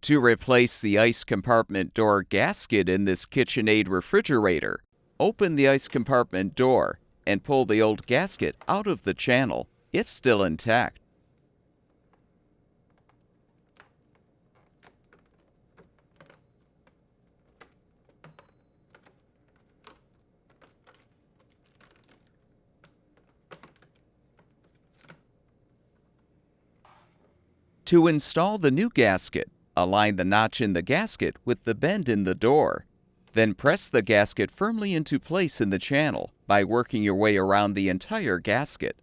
To replace the ice compartment door gasket in this KitchenAid refrigerator, open the ice compartment door and pull the old gasket out of the channel, if still intact. To install the new gasket, align the notch in the gasket with the bend in the door. Then press the gasket firmly into place in the channel by working your way around the entire gasket.